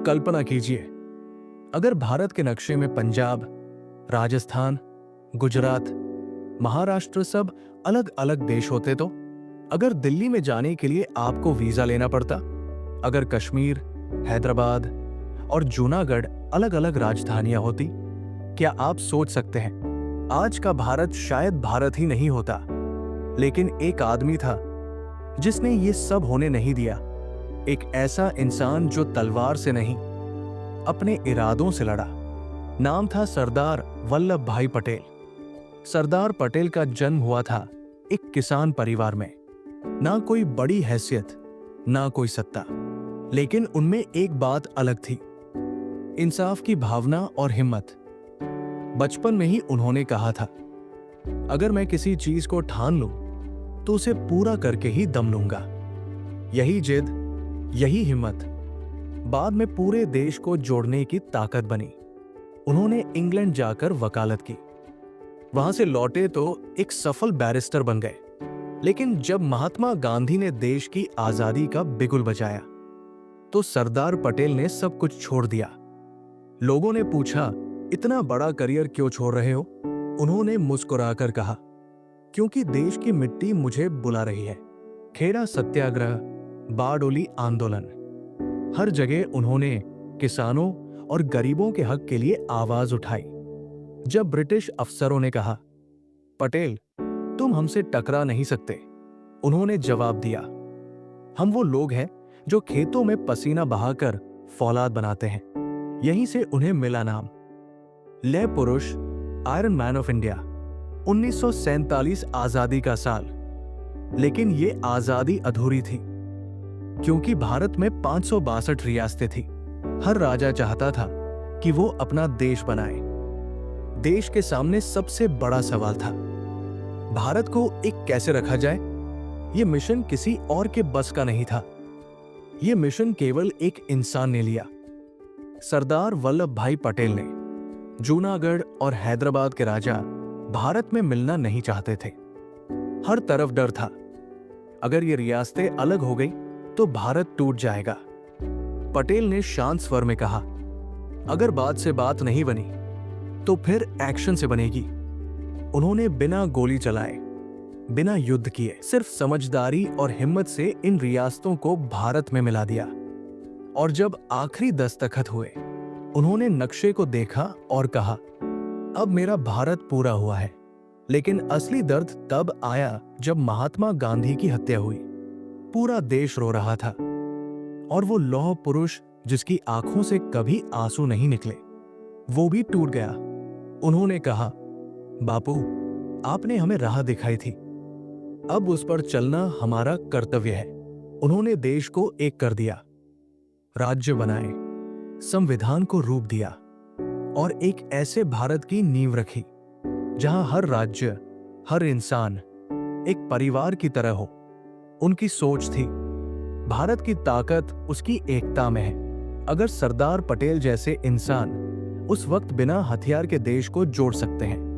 कल्पना कीजिए, अगर भारत के नक्शे में पंजाब, राजस्थान, गुजरात, महाराष्ट्र सब अलग अलग देश होते तो? अगर दिल्ली में जाने के लिए आपको वीजा लेना पड़ता, अगर कश्मीर, हैदराबाद और जूनागढ़ अलग अलग राजधानियां होती, क्या आप सोच सकते हैं आज का भारत शायद भारत ही नहीं होता। लेकिन एक आदमी था जिसने ये सब होने नहीं दिया। एक ऐसा इंसान जो तलवार से नहीं, अपने इरादों से लड़ा। नाम था सरदार वल्लभ भाई पटेल। सरदार पटेल का जन्म हुआ था एक किसान परिवार में। ना कोई बड़ी हैसियत, ना कोई सत्ता, लेकिन उनमें एक बात अलग थी, इंसाफ की भावना और हिम्मत। बचपन में ही उन्होंने कहा था, अगर मैं किसी चीज को ठान लूं तो उसे पूरा करके ही दम लूंगा। यही जिद, यही हिम्मत बाद में पूरे देश को जोड़ने की ताकत बनी। उन्होंने इंग्लैंड जाकर वकालत की, वहां से लौटे तो एक सफल बैरिस्टर बन गए। लेकिन जब महात्मा गांधी ने देश की आजादी का बिगुल बजाया तो सरदार पटेल ने सब कुछ छोड़ दिया। लोगों ने पूछा, इतना बड़ा करियर क्यों छोड़ रहे हो? उन्होंने मुस्कुराकर कहा, क्योंकि देश की मिट्टी मुझे बुला रही है। खेड़ा सत्याग्रह, बारडोली आंदोलन, हर जगह उन्होंने किसानों और गरीबों के हक के लिए आवाज उठाई। जब ब्रिटिश अफसरों ने कहा, पटेल तुम हमसे टकरा नहीं सकते, उन्होंने जवाब दिया, हम वो लोग हैं जो खेतों में पसीना बहाकर फौलाद बनाते हैं। यहीं से उन्हें मिला नाम लौह पुरुष, आयरन मैन ऑफ इंडिया। 1947 आजादी का साल, लेकिन ये आजादी अधूरी थी क्योंकि भारत में 562 रियासतें थी। हर राजा चाहता था कि वो अपना देश बनाए। देश के सामने सबसे बड़ा सवाल था, भारत को एक कैसे रखा जाए। यह मिशन किसी और के बस का नहीं था, यह मिशन केवल एक इंसान ने लिया। सरदार वल्लभ भाई पटेल ने जूनागढ़ और हैदराबाद के राजा भारत में मिलना नहीं चाहते थे। हर तरफ डर था, अगर ये रियासतें अलग हो गई तो भारत टूट जाएगा। पटेल ने शांत स्वर में कहा, अगर बात से बात नहीं बनी तो फिर एक्शन से बनेगी। उन्होंने बिना गोली चलाए, बिना युद्ध किए, सिर्फ समझदारी और हिम्मत से इन रियासतों को भारत में मिला दिया। और जब आखिरी दस्तखत हुए, उन्होंने नक्शे को देखा और कहा, अब मेरा भारत पूरा हुआ है। लेकिन असली दर्द तब आया जब महात्मा गांधी की हत्या हुई। पूरा देश रो रहा था और वो लौह पुरुष जिसकी आंखों से कभी आंसू नहीं निकले, वो भी टूट गया। उन्होंने कहा, बापू आपने हमें राह दिखाई थी, अब उस पर चलना हमारा कर्तव्य है। उन्होंने देश को एक कर दिया, राज्य बनाए, संविधान को रूप दिया और एक ऐसे भारत की नींव रखी जहां हर राज्य, हर इंसान एक परिवार की तरह हो। उनकी सोच थी, भारत की ताकत उसकी एकता में है। अगर सरदार पटेल जैसे इंसान उस वक्त बिना हथियार के देश को जोड़ सकते हैं